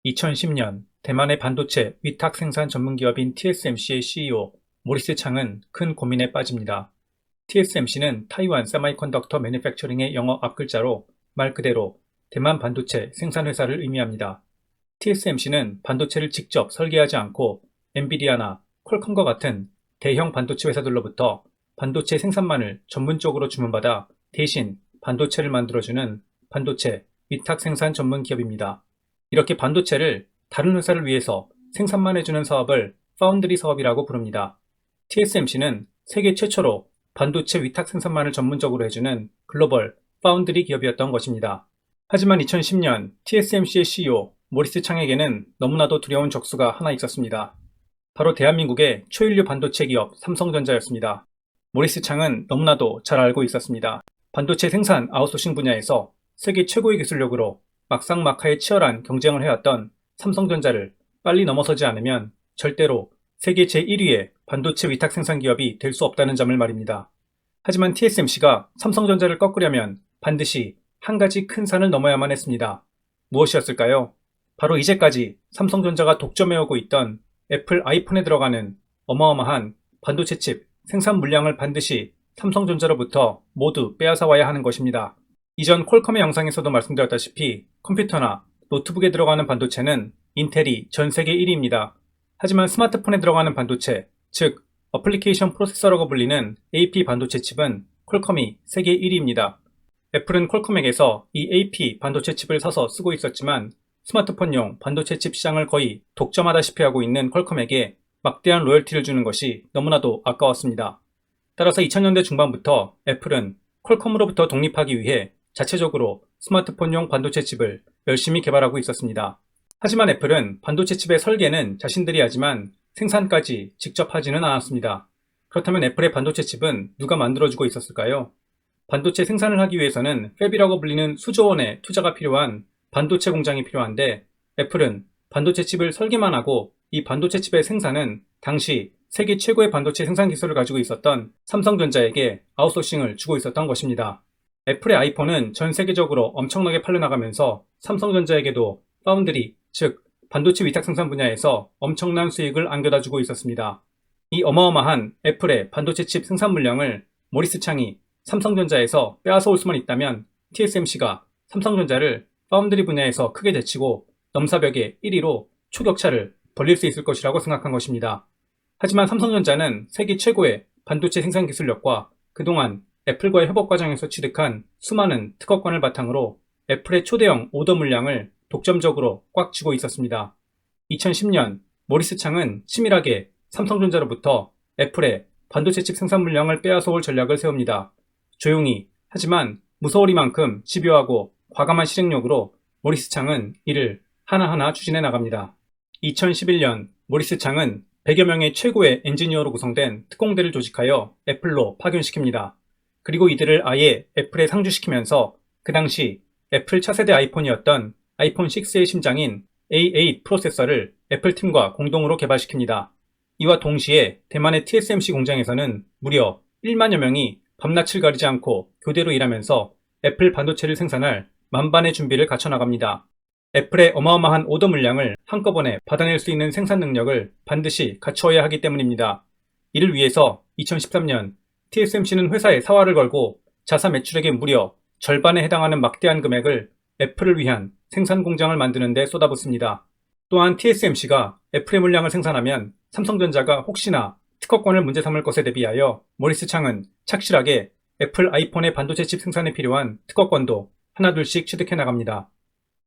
2010년 대만의 반도체 위탁 생산 전문기업인 TSMC의 CEO 모리스 창은 큰 고민에 빠집니다. TSMC는 타이완 세마이컨덕터 매니팩처링의 영어 앞글자로 말 그대로 대만 반도체 생산회사를 의미합니다. TSMC는 반도체를 직접 설계하지 않고 엔비디아나 퀄컴과 같은 대형 반도체 회사들로부터 반도체 생산만을 전문적으로 주문받아 대신 반도체를 만들어주는 반도체 위탁 생산 전문 기업입니다. 이렇게 반도체를 다른 회사를 위해서 생산만 해주는 사업을 파운드리 사업이라고 부릅니다. TSMC는 세계 최초로 반도체 위탁 생산만을 전문적으로 해주는 글로벌 파운드리 기업이었던 것입니다. 하지만 2010년 TSMC의 CEO 모리스 창에게는 너무나도 두려운 적수가 하나 있었습니다. 바로 대한민국의 초일류 반도체 기업 삼성전자였습니다. 모리스 창은 너무나도 잘 알고 있었습니다. 반도체 생산 아웃소싱 분야에서 세계 최고의 기술력으로 막상막하에 치열한 경쟁을 해왔던 삼성전자를 빨리 넘어서지 않으면 절대로 세계 제1위의 반도체 위탁 생산 기업이 될 수 없다는 점을 말입니다. 하지만 TSMC가 삼성전자를 꺾으려면 반드시 한 가지 큰 산을 넘어야만 했습니다. 무엇이었을까요? 바로 이제까지 삼성전자가 독점해오고 있던 애플 아이폰에 들어가는 어마어마한 반도체 칩 생산 물량을 반드시 삼성전자로부터 모두 빼앗아와야 하는 것입니다. 이전 퀄컴의 영상에서도 말씀드렸다시피 컴퓨터나 노트북에 들어가는 반도체는 인텔이 전 세계 1위입니다. 하지만 스마트폰에 들어가는 반도체, 즉 어플리케이션 프로세서라고 불리는 AP 반도체 칩은 퀄컴이 세계 1위입니다. 애플은 퀄컴에게서 이 AP 반도체 칩을 사서 쓰고 있었지만 스마트폰용 반도체 칩 시장을 거의 독점하다시피 하고 있는 퀄컴에게 막대한 로열티를 주는 것이 너무나도 아까웠습니다. 따라서 2000년대 중반부터 애플은 퀄컴으로부터 독립하기 위해 자체적으로 스마트폰용 반도체 칩을 열심히 개발하고 있었습니다. 하지만 애플은 반도체 칩의 설계는 자신들이 하지만 생산까지 직접 하지는 않았습니다. 그렇다면 애플의 반도체 칩은 누가 만들어주고 있었을까요? 반도체 생산을 하기 위해서는 팹이라고 불리는 수조 원의 투자가 필요한 반도체 공장이 필요한데 애플은 반도체 칩을 설계만 하고 이 반도체 칩의 생산은 당시 세계 최고의 반도체 생산 기술을 가지고 있었던 삼성전자에게 아웃소싱을 주고 있었던 것입니다. 애플의 아이폰은 전 세계적으로 엄청나게 팔려나가면서 삼성전자에게도 파운드리, 즉 반도체 위탁 생산 분야에서 엄청난 수익을 안겨다 주고 있었습니다. 이 어마어마한 애플의 반도체 칩 생산 물량을 모리스 창이 삼성전자에서 빼앗아올 수만 있다면 TSMC가 삼성전자를 파운드리 분야에서 크게 제치고 넘사벽의 1위로 초격차를 벌릴 수 있을 것이라고 생각한 것입니다. 하지만 삼성전자는 세계 최고의 반도체 생산 기술력과 그동안 애플과의 협업 과정에서 취득한 수많은 특허권을 바탕으로 애플의 초대형 오더 물량을 독점적으로 꽉 쥐고 있었습니다. 2010년 모리스 창은 치밀하게 삼성전자로부터 애플의 반도체 칩 생산 물량을 빼앗아올 전략을 세웁니다. 조용히 하지만 무서워리만큼 집요하고 과감한 실행력으로 모리스 창은 이를 하나하나 추진해 나갑니다. 2011년 모리스 창은 100여 명의 최고의 엔지니어로 구성된 특공대를 조직하여 애플로 파견시킵니다. 그리고 이들을 아예 애플에 상주시키면서 그 당시 애플 차세대 아이폰이었던 아이폰 6의 심장인 A8 프로세서를 애플팀과 공동으로 개발시킵니다. 이와 동시에 대만의 TSMC 공장에서는 무려 1만여 명이 밤낮을 가리지 않고 교대로 일하면서 애플 반도체를 생산할 만반의 준비를 갖춰나갑니다. 애플의 어마어마한 오더 물량을 한꺼번에 받아낼 수 있는 생산 능력을 반드시 갖추어야 하기 때문입니다. 이를 위해서 2013년 TSMC는 회사에 사활을 걸고 자사 매출액의 무려 절반에 해당하는 막대한 금액을 애플을 위한 생산 공장을 만드는 데 쏟아붓습니다. 또한 TSMC가 애플의 물량을 생산하면 삼성전자가 혹시나 특허권을 문제 삼을 것에 대비하여 모리스 창은 착실하게 애플 아이폰의 반도체 칩 생산에 필요한 특허권도 하나둘씩 취득해 나갑니다.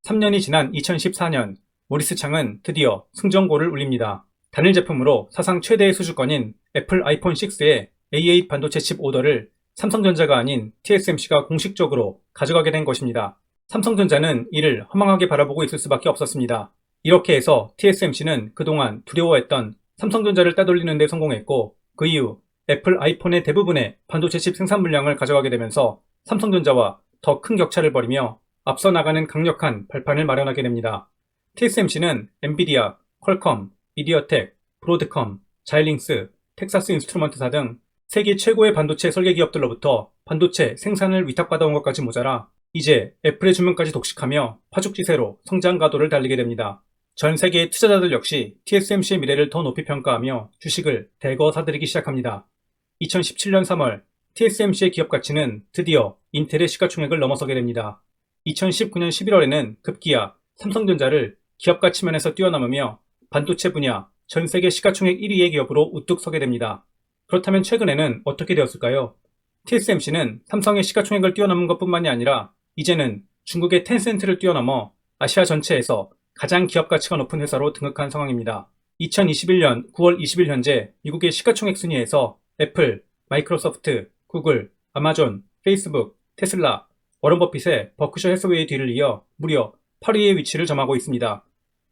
3년이 지난 2014년 모리스 창은 드디어 승전고를 울립니다. 단일 제품으로 사상 최대의 수주권인 애플 아이폰 6의 A8 반도체 칩 오더를 삼성전자가 아닌 TSMC가 공식적으로 가져가게 된 것입니다. 삼성전자는 이를 허망하게 바라보고 있을 수밖에 없었습니다. 이렇게 해서 TSMC는 그동안 두려워했던 삼성전자를 따돌리는 데 성공했고 그 이후 애플 아이폰의 대부분의 반도체 칩 생산 물량을 가져가게 되면서 삼성전자와 더 큰 격차를 벌이며 앞서 나가는 강력한 발판을 마련하게 됩니다. TSMC는 엔비디아, 퀄컴, 미디어텍, 브로드컴, 자일링스, 텍사스 인스트루먼트사 등 세계 최고의 반도체 설계 기업들로부터 반도체 생산을 위탁받아온 것까지 모자라 이제 애플의 주문까지 독식하며 파죽지세로 성장 가도를 달리게 됩니다. 전 세계의 투자자들 역시 TSMC의 미래를 더 높이 평가하며 주식을 대거 사들이기 시작합니다. 2017년 3월 TSMC의 기업 가치는 드디어 인텔의 시가총액을 넘어서게 됩니다. 2019년 11월에는 급기야 삼성전자를 기업 가치 면에서 뛰어넘으며 반도체 분야 전 세계 시가총액 1위의 기업으로 우뚝 서게 됩니다. 그렇다면 최근에는 어떻게 되었을까요? TSMC는 삼성의 시가총액을 뛰어넘은 것뿐만이 아니라 이제는 중국의 텐센트를 뛰어넘어 아시아 전체에서 가장 기업 가치가 높은 회사로 등극한 상황입니다. 2021년 9월 20일 현재 미국의 시가총액 순위에서 애플, 마이크로소프트, 구글, 아마존, 페이스북, 테슬라, 워런 버핏의 버크셔 해서웨이 뒤를 이어 무려 8위의 위치를 점하고 있습니다.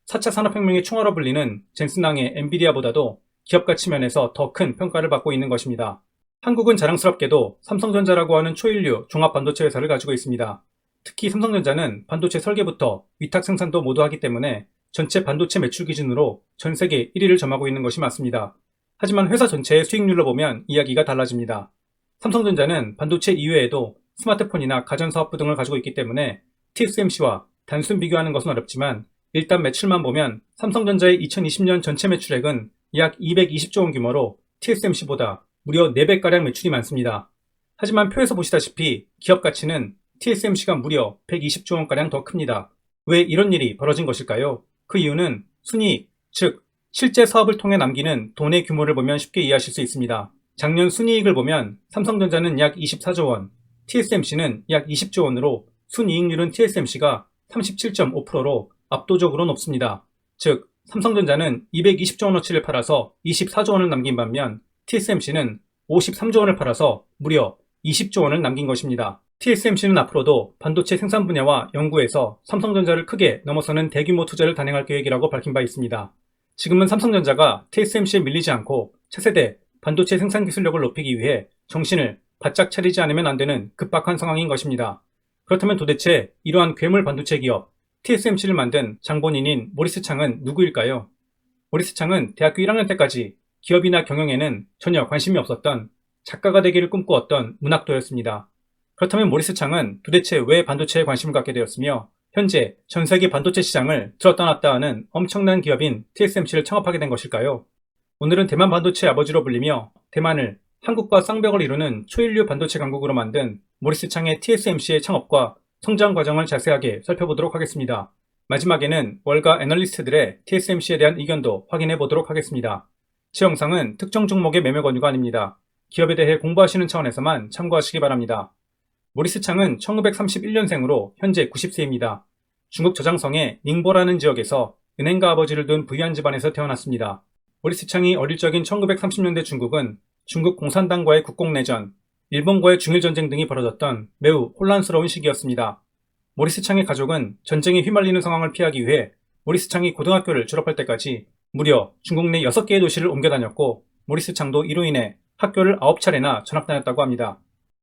4차 산업혁명의 총화로 불리는 젠슨왕의 엔비디아보다도 기업 가치 면에서 더 큰 평가를 받고 있는 것입니다. 한국은 자랑스럽게도 삼성전자라고 하는 초일류 종합 반도체 회사를 가지고 있습니다. 특히 삼성전자는 반도체 설계부터 위탁 생산도 모두 하기 때문에 전체 반도체 매출 기준으로 전 세계 1위를 점하고 있는 것이 맞습니다. 하지만 회사 전체의 수익률로 보면 이야기가 달라집니다. 삼성전자는 반도체 이외에도 스마트폰이나 가전사업부 등을 가지고 있기 때문에 TSMC와 단순 비교하는 것은 어렵지만 일단 매출만 보면 삼성전자의 2020년 전체 매출액은 약 220조 원 규모로 TSMC보다 무려 4배가량 매출이 많습니다. 하지만 표에서 보시다시피 기업 가치는 TSMC가 무려 120조 원가량 더 큽니다. 왜 이런 일이 벌어진 것일까요? 그 이유는 순이익, 즉 실제 사업을 통해 남기는 돈의 규모를 보면 쉽게 이해하실 수 있습니다. 작년 순이익을 보면 삼성전자는 약 24조 원, TSMC는 약 20조 원으로 순이익률은 TSMC가 37.5%로 압도적으로 높습니다. 즉 삼성전자는 220조 원어치를 팔아서 24조 원을 남긴 반면 TSMC는 53조 원을 팔아서 무려 20조 원을 남긴 것입니다. TSMC는 앞으로도 반도체 생산 분야와 연구에서 삼성전자를 크게 넘어서는 대규모 투자를 단행할 계획이라고 밝힌 바 있습니다. 지금은 삼성전자가 TSMC에 밀리지 않고 차세대 반도체 생산 기술력을 높이기 위해 정신을 바짝 차리지 않으면 안 되는 급박한 상황인 것입니다. 그렇다면 도대체 이러한 괴물 반도체 기업 TSMC를 만든 장본인인 모리스 창은 누구일까요? 모리스 창은 대학교 1학년 때까지 기업이나 경영에는 전혀 관심이 없었던 작가가 되기를 꿈꾸었던 문학도였습니다. 그렇다면 모리스 창은 도대체 왜 반도체에 관심을 갖게 되었으며 현재 전 세계 반도체 시장을 들었다 놨다 하는 엄청난 기업인 TSMC를 창업하게 된 것일까요? 오늘은 대만 반도체의 아버지로 불리며 대만을 한국과 쌍벽을 이루는 초일류 반도체 강국으로 만든 모리스 창의 TSMC의 창업과 성장 과정을 자세하게 살펴보도록 하겠습니다. 마지막에는 월가 애널리스트들의 TSMC에 대한 의견도 확인해 보도록 하겠습니다. 제 영상은 특정 종목의 매매 권유가 아닙니다. 기업에 대해 공부하시는 차원에서만 참고하시기 바랍니다. 모리스 창은 1931년생으로 현재 90세입니다. 중국 저장성의 닝보라는 지역에서 은행가 아버지를 둔 부유한 집안에서 태어났습니다. 모리스 창이 어릴 적인 1930년대 중국은 중국 공산당과의 국공내전, 일본과의 중일전쟁 등이 벌어졌던 매우 혼란스러운 시기였습니다. 모리스 창의 가족은 전쟁에 휘말리는 상황을 피하기 위해 모리스 창이 고등학교를 졸업할 때까지 무려 중국 내 6개의 도시를 옮겨 다녔고 모리스 창도 이로 인해 학교를 9차례나 전학 다녔다고 합니다.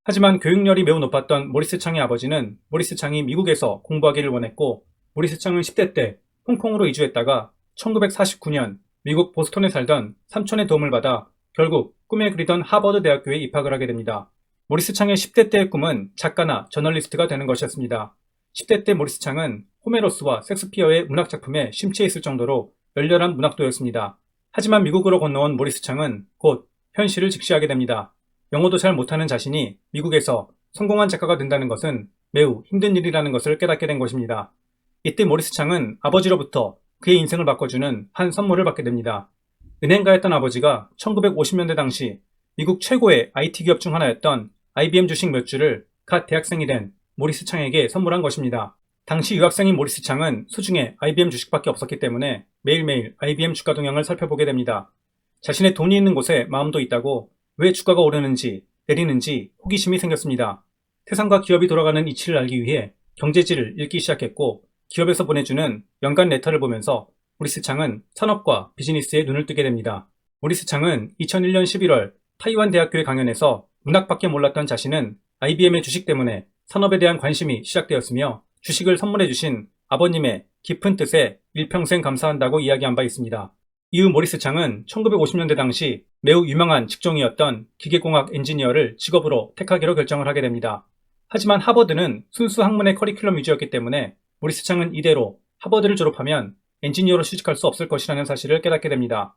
하지만 교육열이 매우 높았던 모리스 창의 아버지는 모리스 창이 미국에서 공부하기를 원했고 모리스 창은 10대 때 홍콩으로 이주했다가 1949년 미국 보스턴에 살던 삼촌의 도움을 받아 결국 꿈에 그리던 하버드 대학교에 입학을 하게 됩니다. 모리스 창의 10대 때의 꿈은 작가나 저널리스트가 되는 것이었습니다. 10대 때 모리스 창은 호메로스와 섹스피어의 문학작품에 심취해 있을 정도로 열렬한 문학도였습니다. 하지만 미국으로 건너온 모리스 창은 곧 현실을 직시하게 됩니다. 영어도 잘 못하는 자신이 미국에서 성공한 작가가 된다는 것은 매우 힘든 일이라는 것을 깨닫게 된 것입니다. 이때 모리스 창은 아버지로부터 그의 인생을 바꿔주는 한 선물을 받게 됩니다. 은행가였던 아버지가 1950년대 당시 미국 최고의 IT 기업 중 하나였던 IBM 주식 몇 주를 갓 대학생이 된 모리스 창에게 선물한 것입니다. 당시 유학생인 모리스 창은 수중에 IBM 주식밖에 없었기 때문에 매일매일 IBM 주가 동향을 살펴보게 됩니다. 자신의 돈이 있는 곳에 마음도 있다고 왜 주가가 오르는지 내리는지 호기심이 생겼습니다. 세상과 기업이 돌아가는 이치를 알기 위해 경제지를 읽기 시작했고 기업에서 보내주는 연간 레터를 보면서 모리스 창은 산업과 비즈니스에 눈을 뜨게 됩니다. 모리스 창은 2001년 11월 타이완 대학교의 강연에서 문학밖에 몰랐던 자신은 IBM의 주식 때문에 산업에 대한 관심이 시작되었으며 주식을 선물해 주신 아버님의 깊은 뜻에 일평생 감사한다고 이야기한 바 있습니다. 이후 모리스 창은 1950년대 당시 매우 유명한 직종이었던 기계공학 엔지니어를 직업으로 택하기로 결정을 하게 됩니다. 하지만 하버드는 순수 학문의 커리큘럼 위주였기 때문에 모리스 창은 이대로 하버드를 졸업하면 엔지니어로 취직할 수 없을 것이라는 사실을 깨닫게 됩니다.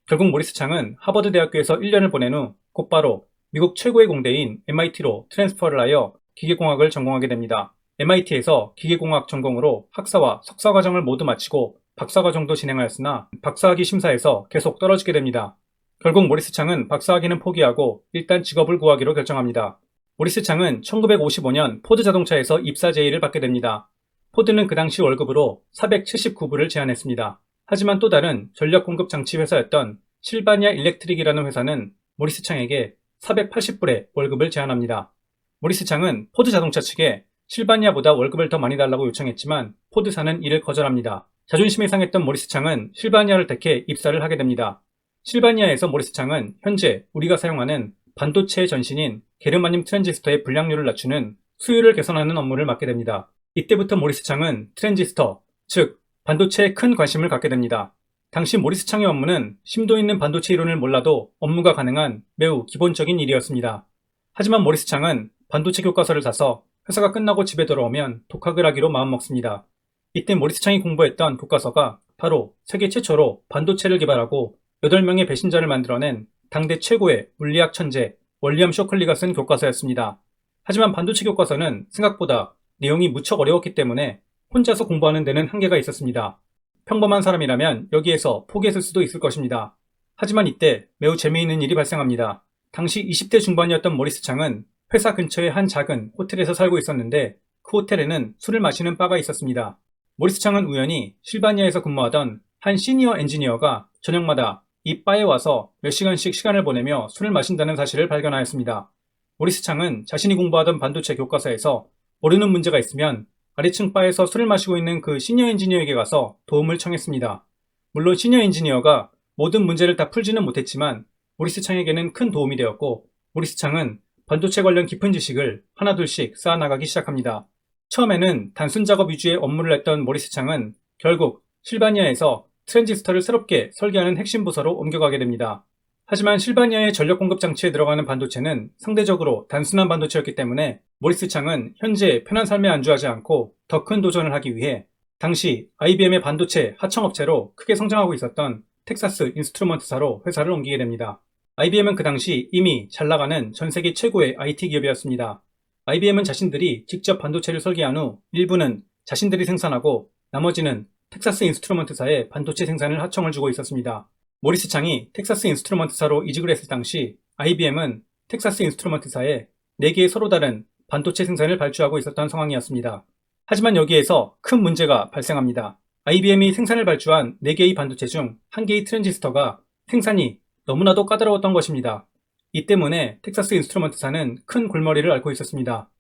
결국 모리스 창은 하버드 대학교에서 1년을 보낸 후 곧바로 미국 최고의 공대인 MIT로 트랜스퍼를 하여 기계공학을 전공하게 됩니다. MIT에서 기계공학 전공으로 학사와 석사과정을 모두 마치고 박사과정도 진행하였으나 박사학위 심사에서 계속 떨어지게 됩니다. 결국 모리스 창은 박사학위는 포기하고 일단 직업을 구하기로 결정합니다. 모리스 창은 1955년 포드 자동차에서 입사 제의를 받게 됩니다. 포드는 그 당시 월급으로 479불을 제안했습니다. 하지만 또 다른 전력 공급 장치 회사였던 실바니아 일렉트릭이라는 회사는 모리스 창에게 480불의 월급을 제안합니다. 모리스 창은 포드 자동차 측에 실바니아보다 월급을 더 많이 달라고 요청했지만 포드사는 이를 거절합니다. 자존심이 상했던 모리스 창은 실바니아를 택해 입사를 하게 됩니다. 실바니아에서 모리스 창은 현재 우리가 사용하는 반도체의 전신인 게르마늄 트랜지스터의 불량률을 낮추는 수율을 개선하는 업무를 맡게 됩니다. 이때부터 모리스 창은 트랜지스터, 즉 반도체에 큰 관심을 갖게 됩니다. 당시 모리스 창의 업무는 심도 있는 반도체 이론을 몰라도 업무가 가능한 매우 기본적인 일이었습니다. 하지만 모리스 창은 반도체 교과서를 사서 회사가 끝나고 집에 돌아오면 독학을 하기로 마음먹습니다. 이때 모리스 창이 공부했던 교과서가 바로 세계 최초로 반도체를 개발하고 8명의 배신자를 만들어낸 당대 최고의 물리학 천재 월리엄 쇼클리가 쓴 교과서였습니다. 하지만 반도체 교과서는 생각보다 내용이 무척 어려웠기 때문에 혼자서 공부하는 데는 한계가 있었습니다. 평범한 사람이라면 여기에서 포기했을 수도 있을 것입니다. 하지만 이때 매우 재미있는 일이 발생합니다. 당시 20대 중반이었던 모리스 창은 회사 근처의 한 작은 호텔에서 살고 있었는데 그 호텔에는 술을 마시는 바가 있었습니다. 모리스 창은 우연히 실바니아에서 근무하던 한 시니어 엔지니어가 저녁마다 이 바에 와서 몇 시간씩 시간을 보내며 술을 마신다는 사실을 발견하였습니다. 모리스 창은 자신이 공부하던 반도체 교과서에서 모르는 문제가 있으면 아래층 바에서 술을 마시고 있는 그 시니어 엔지니어에게 가서 도움을 청했습니다. 물론 시니어 엔지니어가 모든 문제를 다 풀지는 못했지만 모리스 창에게는 큰 도움이 되었고 모리스 창은 반도체 관련 깊은 지식을 하나둘씩 쌓아나가기 시작합니다. 처음에는 단순 작업 위주의 업무를 했던 모리스 창은 결국 실바니아에서 트랜지스터를 새롭게 설계하는 핵심 부서로 옮겨가게 됩니다. 하지만 실바니아의 전력 공급 장치에 들어가는 반도체는 상대적으로 단순한 반도체였기 때문에 모리스 창은 현재 편한 삶에 안주하지 않고 더 큰 도전을 하기 위해 당시 IBM의 반도체 하청업체로 크게 성장하고 있었던 텍사스 인스트루먼트사로 회사를 옮기게 됩니다. IBM은 그 당시 이미 잘 나가는 전 세계 최고의 IT 기업이었습니다. IBM은 자신들이 직접 반도체를 설계한 후 일부는 자신들이 생산하고 나머지는 텍사스 인스트루먼트사에 반도체 생산을 하청을 주고 있었습니다. 모리스 창이 텍사스 인스트루먼트사로 이직을 했을 당시 IBM은 텍사스 인스트루먼트사에 4개의 서로 다른 반도체 생산을 발주하고 있었던 상황이었습니다. 하지만 여기에서 큰 문제가 발생합니다. IBM이 생산을 발주한 4개의 반도체 중 1개의 트랜지스터가 생산이 너무나도 까다로웠던 것입니다. 이 때문에 텍사스 인스트루먼트사는 큰 골머리를 앓고 있었습니다.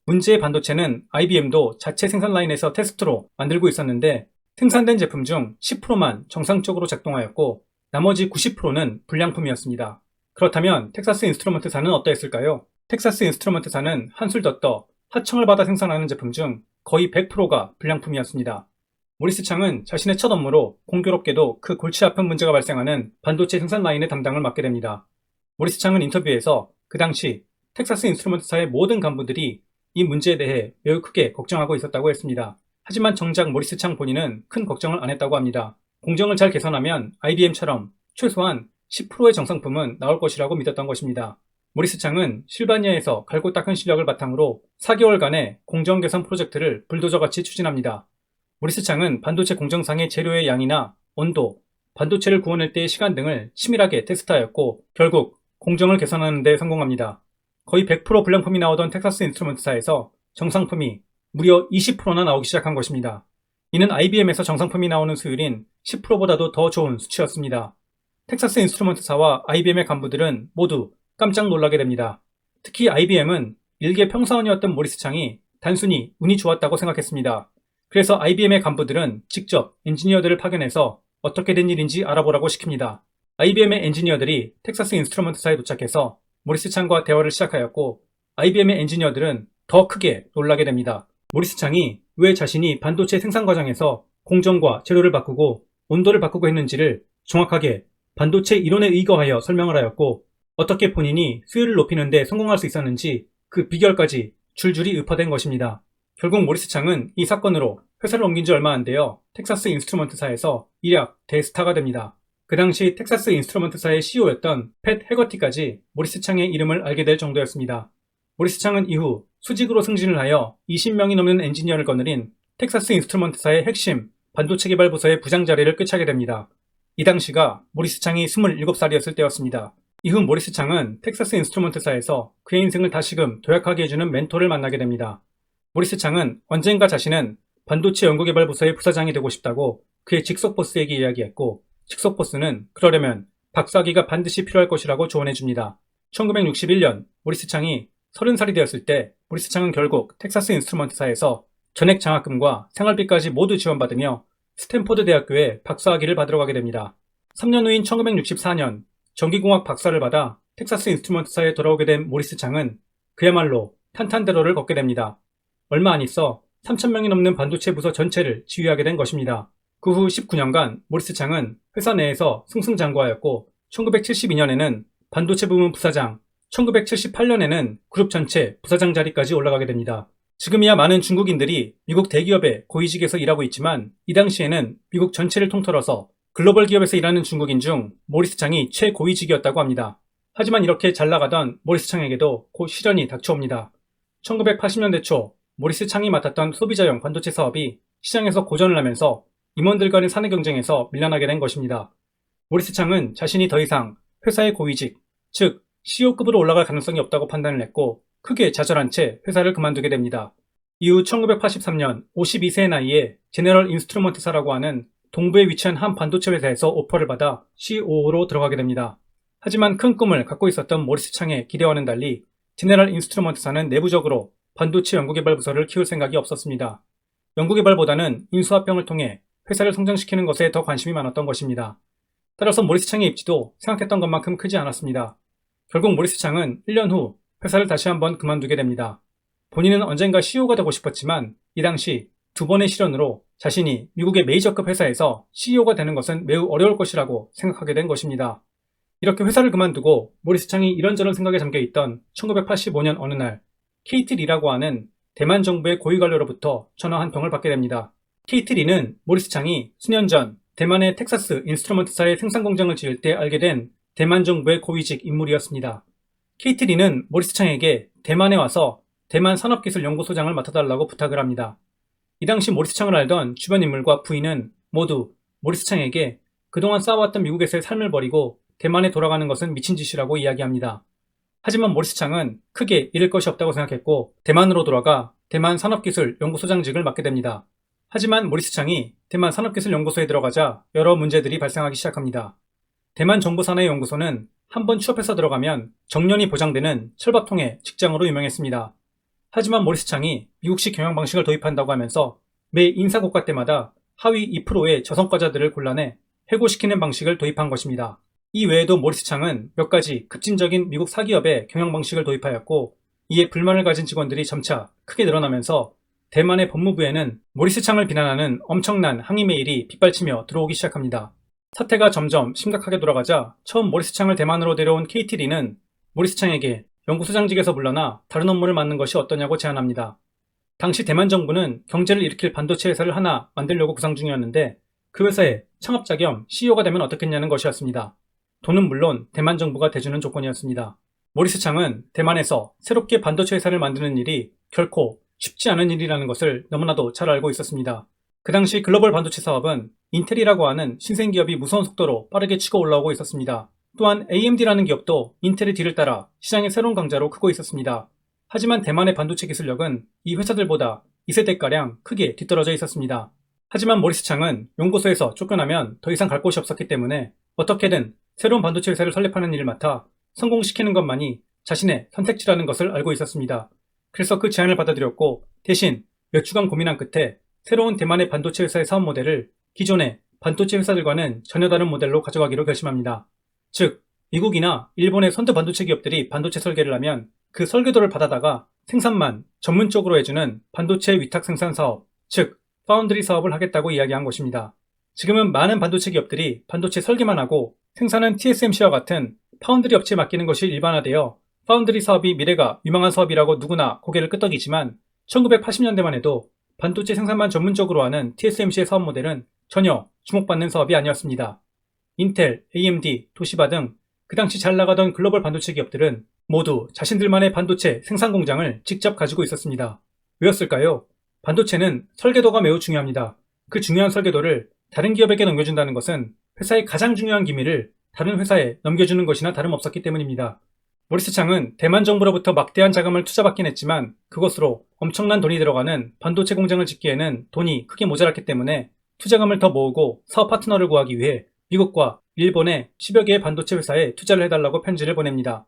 문제의 반도체는 IBM도 자체 생산 라인에서 테스트로 만들고 있었는데 생산된 제품 중 10%만 정상적으로 작동하였고 나머지 90%는 불량품이었습니다. 그렇다면 텍사스 인스트루먼트사는 어떠했을까요? 텍사스 인스트루먼트사는 한술 더 떠 하청을 받아 생산하는 제품 중 거의 100%가 불량품이었습니다. 모리스 창은 자신의 첫 업무로 공교롭게도 그 골치 아픈 문제가 발생하는 반도체 생산 라인의 담당을 맡게 됩니다. 모리스 창은 인터뷰에서 그 당시 텍사스 인스트루먼트사의 모든 간부들이 이 문제에 대해 매우 크게 걱정하고 있었다고 했습니다. 하지만 정작 모리스 창 본인은 큰 걱정을 안 했다고 합니다. 공정을 잘 개선하면 IBM처럼 최소한 10%의 정상품은 나올 것이라고 믿었던 것입니다. 모리스 창은 실바니아에서 갈고 닦은 실력을 바탕으로 4개월간의 공정 개선 프로젝트를 불도저같이 추진합니다. 모리스 창은 반도체 공정상의 재료의 양이나 온도, 반도체를 구워낼 때의 시간 등을 치밀하게 테스트하였고 결국 공정을 개선하는 데 성공합니다. 거의 100% 불량품이 나오던 텍사스 인스트루먼트사에서 정상품이 무려 20%나 나오기 시작한 것입니다. 이는 IBM에서 정상품이 나오는 수율인 10%보다도 더 좋은 수치였습니다. 텍사스 인스트루먼트사와 IBM의 간부들은 모두 깜짝 놀라게 됩니다. 특히 IBM은 일개 평사원이었던 모리스 창이 단순히 운이 좋았다고 생각했습니다. 그래서 IBM의 간부들은 직접 엔지니어들을 파견해서 어떻게 된 일인지 알아보라고 시킵니다. IBM의 엔지니어들이 텍사스 인스트루먼트사에 도착해서 모리스 창과 대화를 시작하였고 IBM의 엔지니어들은 더 크게 놀라게 됩니다. 모리스 창이 왜 자신이 반도체 생산 과정에서 공정과 재료를 바꾸고 온도를 바꾸고 했는지를 정확하게 반도체 이론에 의거하여 설명을 하였고 어떻게 본인이 수율을 높이는 데 성공할 수 있었는지 그 비결까지 줄줄이 읊어댄 것입니다. 결국 모리스 창은 이 사건으로 회사를 옮긴 지 얼마 안 되어 텍사스 인스트루먼트사에서 일약 대스타가 됩니다. 그 당시 텍사스 인스트루먼트사의 CEO였던 팻 해거티까지 모리스 창의 이름을 알게 될 정도였습니다. 모리스 창은 이후 수직으로 승진을 하여 20명이 넘는 엔지니어를 거느린 텍사스 인스트루먼트사의 핵심 반도체 개발 부서의 부장 자리를 꿰차게 됩니다. 이 당시가 모리스 창이 27살이었을 때였습니다. 이후 모리스 창은 텍사스 인스트루먼트사에서 그의 인생을 다시금 도약하게 해주는 멘토를 만나게 됩니다. 모리스 창은 언젠가 자신은 반도체 연구개발 부서의 부사장이 되고 싶다고 그의 직속 보스에게 이야기했고, 직속 보스는 그러려면 박사학위가 반드시 필요할 것이라고 조언해줍니다. 1961년 모리스 창이 30살이 되었을 때 모리스 창은 결국 텍사스 인스트루먼트사에서 전액 장학금과 생활비까지 모두 지원받으며 스탠포드 대학교에 박사학위를 받으러 가게 됩니다. 3년 후인 1964년 전기공학 박사를 받아 텍사스 인스트루먼트사에 돌아오게 된 모리스 창은 그야말로 탄탄대로를 걷게 됩니다. 얼마 안 있어 3,000명이 넘는 반도체 부서 전체를 지휘하게 된 것입니다. 그 후 19년간 모리스 창은 회사 내에서 승승장구하였고 1972년에는 반도체 부문 부사장, 1978년에는 그룹 전체 부사장 자리까지 올라가게 됩니다. 지금이야 많은 중국인들이 미국 대기업의 고위직에서 일하고 있지만 이 당시에는 미국 전체를 통틀어서 글로벌 기업에서 일하는 중국인 중 모리스 창이 최고위직이었다고 합니다. 하지만 이렇게 잘 나가던 모리스 창에게도 곧 시련이 닥쳐옵니다. 1980년대 초 모리스 창이 맡았던 소비자용 반도체 사업이 시장에서 고전을 하면서 임원들 간의 사내 경쟁에서 밀려나게 된 것입니다. 모리스 창은 자신이 더 이상 회사의 고위직, 즉 CEO급으로 올라갈 가능성이 없다고 판단을 했고 크게 좌절한 채 회사를 그만두게 됩니다. 이후 1983년 52세의 나이에 제너럴 인스트루먼트사라고 하는 동부에 위치한 한 반도체 회사에서 오퍼를 받아 COO로 들어가게 됩니다. 하지만 큰 꿈을 갖고 있었던 모리스 창의 기대와는 달리 제너럴 인스트루먼트사는 내부적으로 반도체 연구개발 부서를 키울 생각이 없었습니다. 연구개발보다는 인수합병을 통해 회사를 성장시키는 것에 더 관심이 많았던 것입니다. 따라서 모리스 창의 입지도 생각했던 것만큼 크지 않았습니다. 결국 모리스 창은 1년 후 회사를 다시 한번 그만두게 됩니다. 본인은 언젠가 CEO가 되고 싶었지만 이 당시 2번의 시련으로 자신이 미국의 메이저급 회사에서 CEO가 되는 것은 매우 어려울 것이라고 생각하게 된 것입니다. 이렇게 회사를 그만두고 모리스 창이 이런저런 생각에 잠겨있던 1985년 어느 날 케이트 리라고 하는 대만 정부의 고위 관료로부터 전화 한 통을 받게 됩니다. 케이트 리는 모리스 창이 수년 전 대만의 텍사스 인스트루먼트사의 생산 공장을 지을 때 알게 된 대만 정부의 고위직 인물이었습니다. 케이트 리는 모리스 창에게 대만에 와서 대만 산업기술연구소장을 맡아달라고 부탁을 합니다. 이 당시 모리스 창을 알던 주변 인물과 부인은 모두 모리스 창에게 그동안 쌓아왔던 미국에서의 삶을 버리고 대만에 돌아가는 것은 미친 짓이라고 이야기합니다. 하지만 모리스 창은 크게 잃을 것이 없다고 생각했고 대만으로 돌아가 대만 산업기술연구소장직을 맡게 됩니다. 하지만 모리스 창이 대만 산업기술연구소에 들어가자 여러 문제들이 발생하기 시작합니다. 대만 정부 산하의 연구소는 한번 취업해서 들어가면 정년이 보장되는 철밥통의 직장으로 유명했습니다. 하지만 모리스 창이 미국식 경영 방식을 도입한다고 하면서 매 인사고과 때마다 하위 2%의 저성과자들을 골라내 해고시키는 방식을 도입한 것입니다. 이 외에도 모리스 창은 몇 가지 급진적인 미국 사기업의 경영 방식을 도입하였고 이에 불만을 가진 직원들이 점차 크게 늘어나면서 대만의 법무부에는 모리스 창을 비난하는 엄청난 항의 메일이 빗발치며 들어오기 시작합니다. 사태가 점점 심각하게 돌아가자 처음 모리스 창을 대만으로 데려온 케이티 리는 모리스 창에게 연구소장직에서 물러나 다른 업무를 맡는 것이 어떠냐고 제안합니다. 당시 대만 정부는 경제를 일으킬 반도체 회사를 하나 만들려고 구상 중이었는데 그 회사의 창업자 겸 CEO가 되면 어떻겠냐는 것이었습니다. 돈은 물론 대만 정부가 대주는 조건이었습니다. 모리스 창은 대만에서 새롭게 반도체 회사를 만드는 일이 결코 쉽지 않은 일이라는 것을 너무나도 잘 알고 있었습니다. 그 당시 글로벌 반도체 사업은 인텔이라고 하는 신생기업이 무서운 속도로 빠르게 치고 올라오고 있었습니다. 또한 AMD라는 기업도 인텔의 뒤를 따라 시장의 새로운 강자로 크고 있었습니다. 하지만 대만의 반도체 기술력은 이 회사들보다 2세대가량 크게 뒤떨어져 있었습니다. 하지만 모리스 창은 연구소에서 쫓겨나면 더 이상 갈 곳이 없었기 때문에 어떻게든 새로운 반도체 회사를 설립하는 일을 맡아 성공시키는 것만이 자신의 선택지라는 것을 알고 있었습니다. 그래서 그 제안을 받아들였고 대신 몇 주간 고민한 끝에 새로운 대만의 반도체 회사의 사업 모델을 기존의 반도체 회사들과는 전혀 다른 모델로 가져가기로 결심합니다. 즉, 미국이나 일본의 선두 반도체 기업들이 반도체 설계를 하면 그 설계도를 받아다가 생산만 전문적으로 해주는 반도체 위탁 생산 사업, 즉 파운드리 사업을 하겠다고 이야기한 것입니다. 지금은 많은 반도체 기업들이 반도체 설계만 하고 생산은 TSMC와 같은 파운드리 업체에 맡기는 것이 일반화되어 파운드리 사업이 미래가 유망한 사업이라고 누구나 고개를 끄덕이지만 1980년대만 해도 반도체 생산만 전문적으로 하는 TSMC의 사업 모델은 전혀 주목받는 사업이 아니었습니다. 인텔, AMD, 도시바 등 그 당시 잘 나가던 글로벌 반도체 기업들은 모두 자신들만의 반도체 생산 공장을 직접 가지고 있었습니다. 왜였을까요? 반도체는 설계도가 매우 중요합니다. 그 중요한 설계도를 다른 기업에게 넘겨준다는 것은 회사의 가장 중요한 기밀을 다른 회사에 넘겨주는 것이나 다름없었기 때문입니다. 모리스 창은 대만 정부로부터 막대한 자금을 투자받긴 했지만 그것으로 엄청난 돈이 들어가는 반도체 공장을 짓기에는 돈이 크게 모자랐기 때문에 투자금을 더 모으고 사업 파트너를 구하기 위해 미국과 일본의 10여 개의 반도체 회사에 투자를 해달라고 편지를 보냅니다.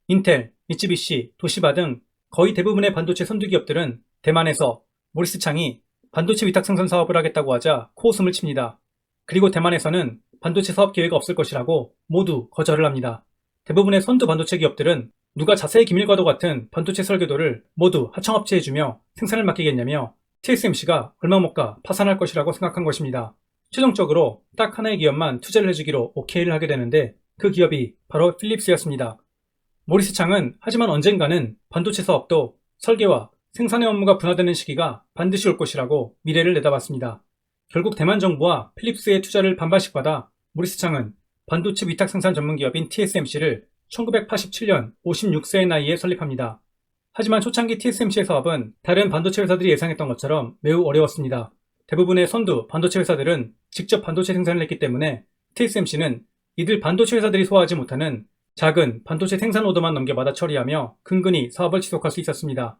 인텔, 미쓰비시, 도시바 등 거의 대부분의 반도체 선두기업들은 대만에서 모리스 창이 반도체 위탁 생산 사업을 하겠다고 하자 코웃음을 칩니다. 그리고 대만에서는 반도체 사업 기회가 없을 것이라고 모두 거절을 합니다. 대부분의 선두 반도체 기업들은 누가 자세히 기밀과도 같은 반도체 설계도를 모두 하청업체에 주며 생산을 맡기겠냐며 TSMC가 얼마 못 가 파산할 것이라고 생각한 것입니다. 최종적으로 딱 하나의 기업만 투자를 해주기로 오케이를 하게 되는데 그 기업이 바로 필립스였습니다. 모리스 창은 하지만 언젠가는 반도체 사업도 설계와 생산의 업무가 분화되는 시기가 반드시 올 것이라고 미래를 내다봤습니다. 결국 대만 정부와 필립스의 투자를 반반씩 받아 모리스 창은 반도체 위탁 생산 전문 기업인 TSMC를 1987년 56세의 나이에 설립합니다. 하지만 초창기 TSMC의 사업은 다른 반도체 회사들이 예상했던 것처럼 매우 어려웠습니다. 대부분의 선두 반도체 회사들은 직접 반도체 생산을 했기 때문에 TSMC는 이들 반도체 회사들이 소화하지 못하는 작은 반도체 생산 오더만 넘겨받아 처리하며 근근히 사업을 지속할 수 있었습니다.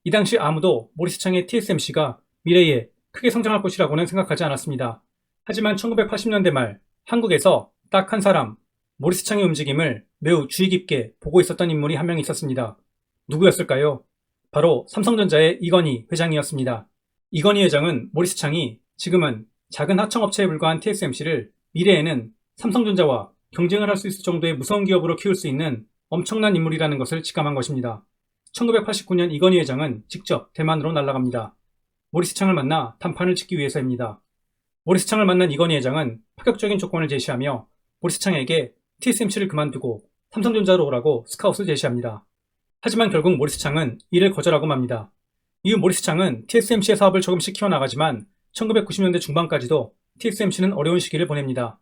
이 당시 아무도 모리스 창의 TSMC가 미래에 크게 성장할 것이라고는 생각하지 않았습니다. 하지만 1980년대 말 한국에서 딱 한 사람, 모리스 창의 움직임을 매우 주의 깊게 보고 있었던 인물이 한 명 있었습니다. 누구였을까요? 바로 삼성전자의 이건희 회장이었습니다. 이건희 회장은 모리스 창이 지금은 작은 하청업체에 불과한 TSMC를 미래에는 삼성전자와 경쟁을 할 수 있을 정도의 무서운 기업으로 키울 수 있는 엄청난 인물이라는 것을 직감한 것입니다. 1989년 이건희 회장은 직접 대만으로 날아갑니다. 모리스 창을 만나談판을 짓기 위해서입니다. 모리스 창을 만난 이건희 회장은 파격적인 조건을 제시하며 모리스 창에게 TSMC를 그만두고 삼성전자로 오라고 스카웃을 제시합니다. 하지만 결국 모리스 창은 이를 거절하고 맙니다. 이후 모리스 창은 TSMC의 사업을 조금씩 키워나가지만 1990년대 중반까지도 TSMC는 어려운 시기를 보냅니다.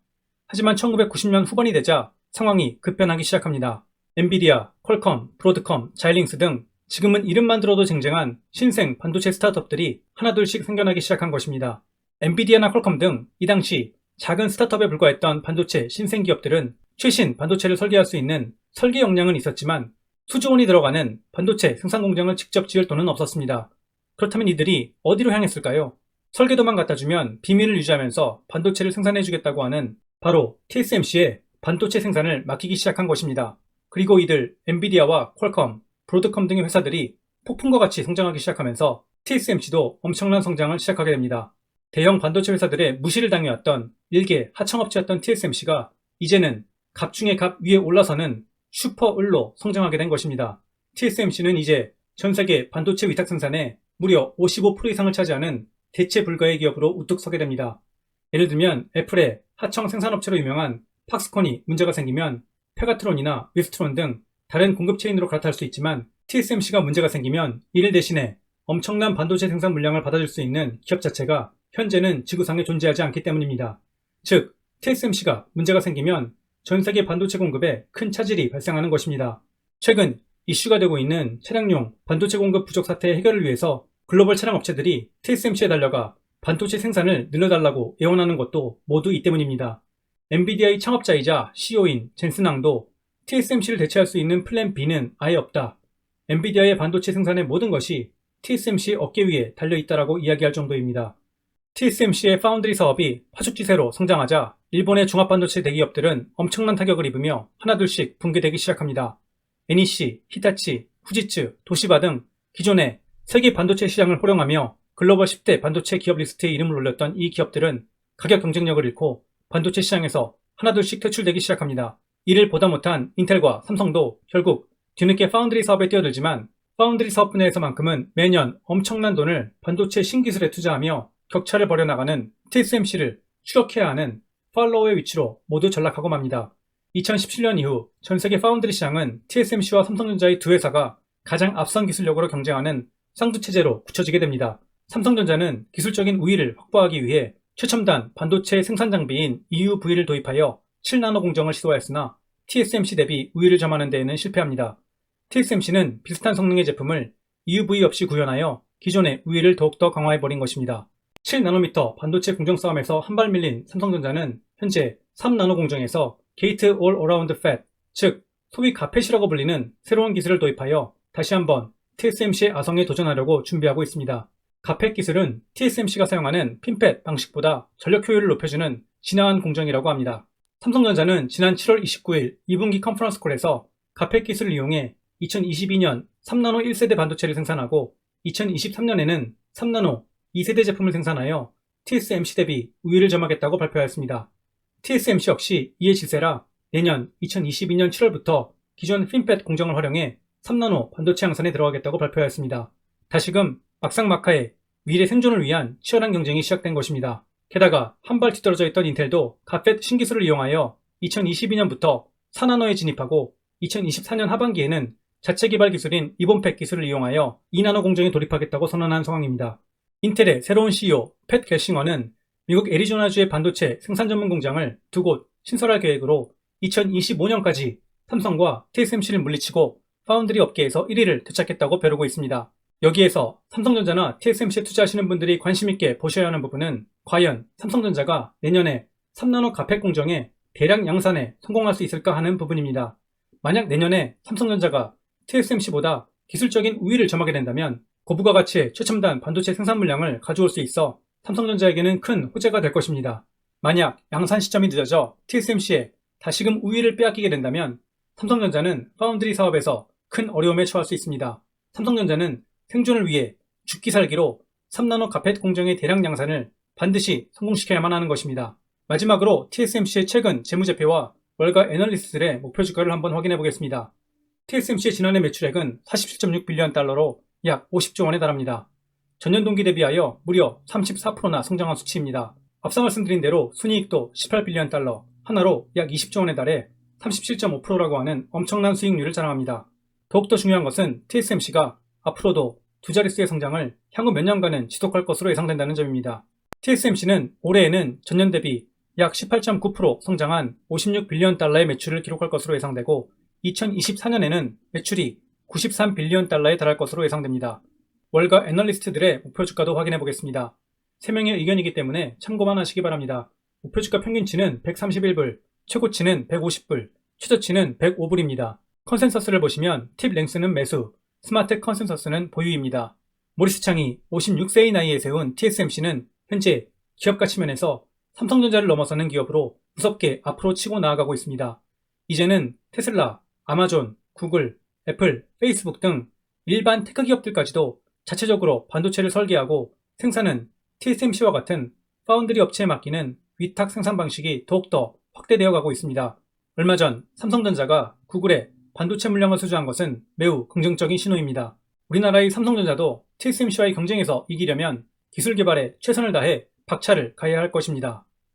하지만 1990년 후반이 되자 상황이 급변하기 시작합니다. 엔비디아, 퀄컴, 브로드컴, 자이링스 등 지금은 이름만 들어도 쟁쟁한 신생 반도체 스타트업들이 하나둘씩 생겨나기 시작한 것입니다. 엔비디아나 퀄컴 등 이 당시 작은 스타트업에 불과했던 반도체 신생 기업들은 최신 반도체를 설계할 수 있는 설계 역량은 있었지만 수조 원이 들어가는 반도체 생산 공장을 직접 지을 돈은 없었습니다. 그렇다면 이들이 어디로 향했을까요? 설계도만 갖다주면 비밀을 유지하면서 반도체를 생산해주겠다고 하는 바로 TSMC의 반도체 생산을 맡기기 시작한 것입니다. 그리고 이들 엔비디아와 퀄컴, 브로드컴 등의 회사들이 폭풍과 같이 성장하기 시작하면서 TSMC도 엄청난 성장을 시작하게 됩니다. 대형 반도체 회사들의 무시를 당해왔던 일개 하청업체였던 TSMC가 이제는 갑 중에 갑 위에 올라서는 슈퍼을로 성장하게 된 것입니다. TSMC는 이제 전세계 반도체 위탁 생산에 무려 55% 이상을 차지하는 대체 불가의 기업으로 우뚝 서게 됩니다. 예를 들면 애플의 하청 생산업체로 유명한 팍스콘이 문제가 생기면 페가트론이나 위스트론 등 다른 공급 체인으로 갈아탈 수 있지만 TSMC가 문제가 생기면 이를 대신해 엄청난 반도체 생산 물량을 받아줄 수 있는 기업 자체가 현재는 지구상에 존재하지 않기 때문입니다. 즉, TSMC가 문제가 생기면 전 세계 반도체 공급에 큰 차질이 발생하는 것입니다. 최근 이슈가 되고 있는 차량용 반도체 공급 부족 사태의 해결을 위해서 글로벌 차량 업체들이 TSMC에 달려가 반도체 생산을 늘려달라고 애원하는 것도 모두 이 때문입니다. 엔비디아의 창업자이자 CEO인 젠슨 항도 TSMC를 대체할 수 있는 플랜 B는 아예 없다. 엔비디아의 반도체 생산의 모든 것이 TSMC의 어깨 위에 달려있다라고 이야기할 정도입니다. TSMC의 파운드리 사업이 파죽지세로 성장하자 일본의 종합반도체 대기업들은 엄청난 타격을 입으며 하나둘씩 붕괴되기 시작합니다. NEC, 히타치, 후지츠, 도시바 등 기존의 세계 반도체 시장을 호령하며 글로벌 10대 반도체 기업 리스트에 이름을 올렸던 이 기업들은 가격 경쟁력을 잃고 반도체 시장에서 하나둘씩 퇴출되기 시작합니다. 이를 보다 못한 인텔과 삼성도 결국 뒤늦게 파운드리 사업에 뛰어들지만 파운드리 사업 분야에서만큼은 매년 엄청난 돈을 반도체 신기술에 투자하며 격차를 벌여나가는 TSMC를 추격해야 하는 팔로우의 위치로 모두 전락하고 맙니다. 2017년 이후 전세계 파운드리 시장은 TSMC와 삼성전자의 두 회사가 가장 앞선 기술력으로 경쟁하는 쌍두체제로 굳혀지게 됩니다. 삼성전자는 기술적인 우위를 확보하기 위해 최첨단 반도체 생산 장비인 EUV를 도입하여 7나노 공정을 시도하였으나 TSMC 대비 우위를 점하는 데에는 실패합니다. TSMC는 비슷한 성능의 제품을 EUV 없이 구현하여 기존의 우위를 더욱더 강화해버린 것입니다. 7나노미터 반도체 공정 싸움에서 한 발 밀린 삼성전자는 현재 3나노 공정에서 게이트 올 어라운드 팻, 즉 소위 가펫이라고 불리는 새로운 기술을 도입하여 다시 한번 TSMC의 아성에 도전하려고 준비하고 있습니다. 가펫 기술은 TSMC가 사용하는 핀펫 방식보다 전력 효율을 높여주는 진화한 공정이라고 합니다. 삼성전자는 지난 7월 29일 2분기 컨퍼런스 콜에서 가펫 기술을 이용해 2022년 3나노 1세대 반도체를 생산하고 2023년에는 3나노 2세대 제품을 생산하여 TSMC 대비 우위를 점하겠다고 발표하였습니다. TSMC 역시 이에 질세라 내년 2022년 7월부터 기존 핀펫 공정을 활용해 3나노 반도체 양산에 들어가겠다고 발표하였습니다. 다시금 막상막하에 미래 생존을 위한 치열한 경쟁이 시작된 것입니다. 게다가 한 발 뒤떨어져 있던 인텔도 가펫 신기술을 이용하여 2022년부터 4나노에 진입하고 2024년 하반기에는 자체 개발 기술인 이본팩 기술을 이용하여 2나노 공정에 돌입하겠다고 선언한 상황입니다. 인텔의 새로운 CEO 팻 갤싱어는 미국 애리조나주의 반도체 생산 전문 공장을 2곳 신설할 계획으로 2025년까지 삼성과 TSMC를 물리치고 파운드리 업계에서 1위를 되찾겠다고 벼르고 있습니다. 여기에서 삼성전자나 TSMC에 투자하시는 분들이 관심있게 보셔야 하는 부분은 과연 삼성전자가 내년에 3나노 가펫 공정에 대량 양산에 성공할 수 있을까 하는 부분입니다. 만약 내년에 삼성전자가 TSMC보다 기술적인 우위를 점하게 된다면 고부가 가치의 최첨단 반도체 생산 물량을 가져올 수 있어 삼성전자에게는 큰 호재가 될 것입니다. 만약 양산 시점이 늦어져 TSMC에 다시금 우위를 빼앗기게 된다면 삼성전자는 파운드리 사업에서 큰 어려움에 처할 수 있습니다. 삼성전자는 생존을 위해 죽기 살기로 3나노 가펫 공정의 대량 양산을 반드시 성공시켜야만 하는 것입니다. 마지막으로 TSMC의 최근 재무제표와 월가 애널리스트들의 목표 주가를 한번 확인해 보겠습니다. TSMC의 지난해 매출액은 47.6빌리언 달러로 약 50조 원에 달합니다. 전년 동기 대비하여 무려 34%나 성장한 수치입니다. 앞서 말씀드린 대로 순이익도 18빌리언 달러, 하나로 약 20조 원에 달해 37.5%라고 하는 엄청난 수익률을 자랑합니다. 더욱더 중요한 것은 TSMC가 앞으로도 두 자릿수의 성장을 향후 몇 년간은 지속할 것으로 예상된다는 점입니다. TSMC는 올해에는 전년 대비 약 18.9% 성장한 56빌리언 달러의 매출을 기록할 것으로 예상되고 2024년에는 매출이 93빌리언 달러에 달할 것으로 예상됩니다. 월가 애널리스트들의 목표 주가도 확인해 보겠습니다. 3명의 의견이기 때문에 참고만 하시기 바랍니다. 목표 주가 평균치는 131불, 최고치는 150불, 최저치는 105불입니다. 컨센서스를 보시면 팁 랭스는 매수, 스마트 컨센서스는 보유입니다. 모리스 창이 56세의 나이에 세운 TSMC는 현재 기업 가치 면에서 삼성전자를 넘어서는 기업으로 무섭게 앞으로 치고 나아가고 있습니다. 이제는 테슬라, 아마존, 구글, 애플, 페이스북 등 일반 테크 기업들까지도 자체적으로 반도체를 설계하고 생산은 TSMC와 같은 파운드리 업체에 맡기는 위탁 생산 방식이 더욱더 확대되어 가고 있습니다. 얼마 전 삼성전자가 구글에 반도체 물량을 수주한 것은 매우 긍정적인 신호입니다. 우리나라의 삼성전자도 TSMC와의 경쟁에서 이기려면 기술 개발에 최선을 다해 박차를 가해야 할 것입니다.